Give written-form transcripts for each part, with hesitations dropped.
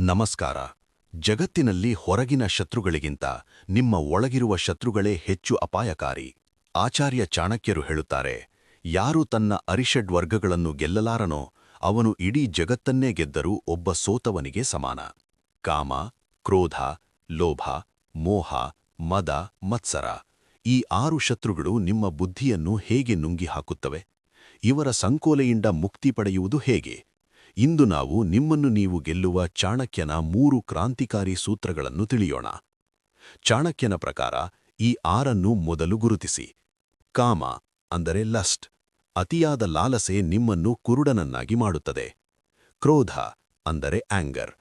ನಮಸ್ಕಾರ. ಜಗತ್ತಿನಲ್ಲಿ ಹೊರಗಿನ ಶತ್ರುಗಳಿಗಿಂತ ನಿಮ್ಮ ಒಳಗಿರುವ ಶತ್ರುಗಳೇ ಹೆಚ್ಚು ಅಪಾಯಕಾರಿ. ಆಚಾರ್ಯ ಚಾಣಕ್ಯರು ಹೇಳುತ್ತಾರೆ, ಯಾರು ತನ್ನ ಅರಿಷಡ್ವರ್ಗಗಳನ್ನು ಗೆಲ್ಲಲಾರನೋ ಅವನು ಇಡೀ ಜಗತ್ತನ್ನೇ ಗೆದ್ದರೂ ಒಬ್ಬ ಸೋತವನಿಗೆ ಸಮಾನ. ಕಾಮ, ಕ್ರೋಧ, ಲೋಭ, ಮೋಹ, ಮದ, ಮತ್ಸರ ಈ 6 ಶತ್ರುಗಳು ನಿಮ್ಮ ಬುದ್ಧಿಯನ್ನು ಹೇಗೆ ನುಂಗಿ ಹಾಕುತ್ತವೆ? ಇವರ ಸಂಕೋಲೆಯಿಂದ ಮುಕ್ತಿ ಪಡೆಯುವುದು ಹೇಗೆ? ಇಂದು ನಾವು ನಿಮ್ಮನ್ನು ನೀವು ಗೆಲ್ಲುವ ಚಾಣಕ್ಯನ 3 ಕ್ರಾಂತಿಕಾರಿ ಸೂತ್ರಗಳನ್ನು ತಿಳಿಯೋಣ. ಚಾಣಕ್ಯನ ಪ್ರಕಾರ ಈ 6 ಮೊದಲು ಗುರುತಿಸಿ. ಕಾಮ ಅಂದರೆ ಲಸ್ಟ್, ಅತಿಯಾದ ಲಾಲಸೆ ನಿಮ್ಮನ್ನು ಕುರುಡನನ್ನಾಗಿ ಮಾಡುತ್ತದೆ. ಕ್ರೋಧ ಅಂದರೆ ಆಂಗರ್,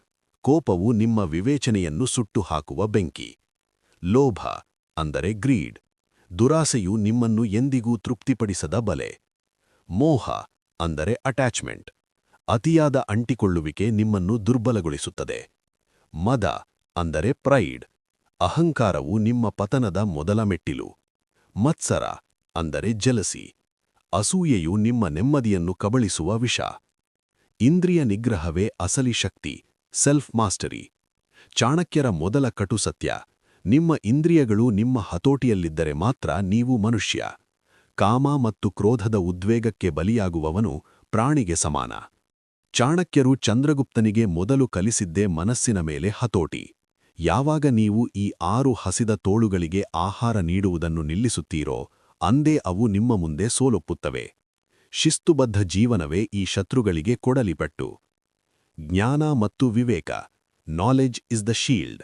ಕೋಪವು ನಿಮ್ಮ ವಿವೇಚನೆಯನ್ನು ಸುಟ್ಟು ಹಾಕುವ ಬೆಂಕಿ. ಲೋಭ ಅಂದರೆ ಗ್ರೀಡ್, ದುರಾಸೆಯು ನಿಮ್ಮನ್ನು ಎಂದಿಗೂ ತೃಪ್ತಿಪಡಿಸದ ಬಲೆ. ಮೋಹ ಅಂದರೆ ಅಟ್ಯಾಚ್ಮೆಂಟ್, ಅತಿಯಾದ ಅಂಟಿಕೊಳ್ಳುವಿಕೆ ನಿಮ್ಮನ್ನು ದುರ್ಬಲಗೊಳಿಸುತ್ತದೆ. ಮದ ಅಂದರೆ ಪ್ರೈಡ್, ಅಹಂಕಾರವು ನಿಮ್ಮ ಪತನದ ಮೊದಲ ಮೆಟ್ಟಿಲು. ಮತ್ಸರ ಅಂದರೆ ಜೆಲಸಿ, ಅಸೂಯೆಯು ನಿಮ್ಮ ನೆಮ್ಮದಿಯನ್ನು ಕಬಳಿಸುವ ವಿಷ. ಇಂದ್ರಿಯ ನಿಗ್ರಹವೇ ಅಸಲಿ ಶಕ್ತಿ, ಸೆಲ್ಫ್ ಮಾಸ್ಟರಿ. ಚಾಣಕ್ಯರ ಮೊದಲ ಕಟು ಸತ್ಯ, ನಿಮ್ಮ ಇಂದ್ರಿಯಗಳು ನಿಮ್ಮ ಹತೋಟಿಯಲ್ಲಿದ್ದರೆ ಮಾತ್ರ ನೀವು ಮನುಷ್ಯ. ಕಾಮ ಮತ್ತು ಕ್ರೋಧದ ಉದ್ವೇಗಕ್ಕೆ ಬಲಿಯಾಗುವವನು ಪ್ರಾಣಿಗೆ ಸಮಾನ. ಚಾಣಕ್ಯರು ಚಂದ್ರಗುಪ್ತನಿಗೆ ಮೊದಲು ಕಲಿಸಿದ್ದೇ ಮನಸ್ಸಿನ ಮೇಲೆ ಹತೋಟಿ. ಯಾವಾಗ ನೀವು ಈ 6 ಹಸಿದ ತೋಳುಗಳಿಗೆ ಆಹಾರ ನೀಡುವುದನ್ನು ನಿಲ್ಲಿಸುತ್ತೀರೋ ಅಂದೇ ಅವು ನಿಮ್ಮ ಮುಂದೆ ಸೋಲೊಪ್ಪುತ್ತವೆ. ಶಿಸ್ತುಬದ್ಧ ಜೀವನವೇ ಈ ಶತ್ರುಗಳಿಗೆ ಕೊಡಲಿಪಟ್ಟು. ಜ್ಞಾನ ಮತ್ತು ವಿವೇಕ, ನಾಲೆಡ್ಜ್ ಇಸ್ ದ ಶೀಲ್ಡ್.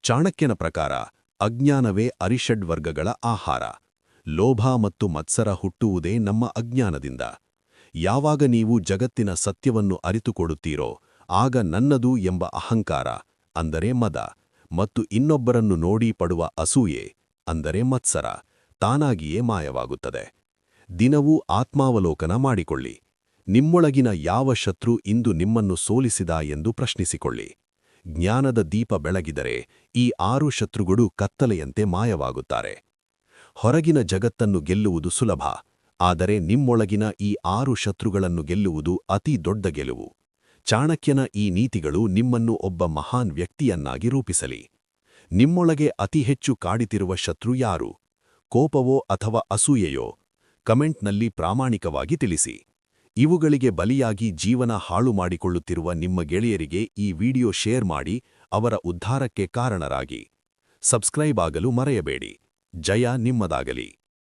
ಚಾಣಕ್ಯನ ಪ್ರಕಾರ ಅಜ್ಞಾನವೇ ಅರಿಷಡ್ವರ್ಗಗಳ ಆಹಾರ. ಲೋಭ ಮತ್ತು ಮತ್ಸರ ಹುಟ್ಟುವುದೇ ನಮ್ಮ ಅಜ್ಞಾನದಿಂದ. ಯಾವಾಗ ನೀವು ಜಗತ್ತಿನ ಸತ್ಯವನ್ನು ಅರಿತುಕೊಡುತ್ತೀರೋ ಆಗ ನನ್ನದು ಎಂಬ ಅಹಂಕಾರ ಅಂದರೆ ಮದ ಮತ್ತು ಇನ್ನೊಬ್ಬರನ್ನು ನೋಡಿ ಪಡುವ ಅಸೂಯೆ ಅಂದರೆ ಮತ್ಸರ ತಾನಾಗಿಯೇ ಮಾಯವಾಗುತ್ತದೆ. ದಿನವೂ ಆತ್ಮಾವಲೋಕನ ಮಾಡಿಕೊಳ್ಳಿ. ನಿಮ್ಮೊಳಗಿನ ಯಾವ ಶತ್ರು ಇಂದು ನಿಮ್ಮನ್ನು ಸೋಲಿಸಿದ ಎಂದು ಪ್ರಶ್ನಿಸಿಕೊಳ್ಳಿ. ಜ್ಞಾನದ ದೀಪ ಬೆಳಗಿದರೆ ಈ 6 ಶತ್ರುಗಳು ಕತ್ತಲೆಯಂತೆ ಮಾಯವಾಗುತ್ತಾರೆ. ಹೊರಗಿನ ಜಗತ್ತನ್ನು ಗೆಲ್ಲುವುದು ಸುಲಭ, ಆದರೆ ನಿಮ್ಮೊಳಗಿನ ಈ 6 ಶತ್ರುಗಳನ್ನು ಗೆಲ್ಲುವುದು ಅತಿ ದೊಡ್ಡ ಗೆಲುವು. ಚಾಣಕ್ಯನ ಈ ನೀತಿಗಳು ನಿಮ್ಮನ್ನು ಒಬ್ಬ ಮಹಾನ್ ವ್ಯಕ್ತಿಯನ್ನಾಗಿ ರೂಪಿಸಲಿ. ನಿಮ್ಮೊಳಗೆ ಅತಿ ಹೆಚ್ಚು ಕಾಡಿತಿರುವ ಶತ್ರು ಯಾರು? ಕೋಪವೋ ಅಥವಾ ಅಸೂಯೆಯೋ? ಕಮೆಂಟ್ನಲ್ಲಿ ಪ್ರಾಮಾಣಿಕವಾಗಿ ತಿಳಿಸಿ. ಇವುಗಳಿಗೆ ಬಲಿಯಾಗಿ ಜೀವನ ಹಾಳು ಮಾಡಿಕೊಳ್ಳುತ್ತಿರುವ ನಿಮ್ಮ ಗೆಳೆಯರಿಗೆ ಈ ವಿಡಿಯೋ ಶೇರ್ ಮಾಡಿ ಅವರ ಉದ್ಧಾರಕ್ಕೆ ಕಾರಣರಾಗಿ. ಸಬ್ಸ್ಕ್ರೈಬ್ ಆಗಲು ಮರೆಯಬೇಡಿ. ಜಯ ನಿಮ್ಮದಾಗಲಿ.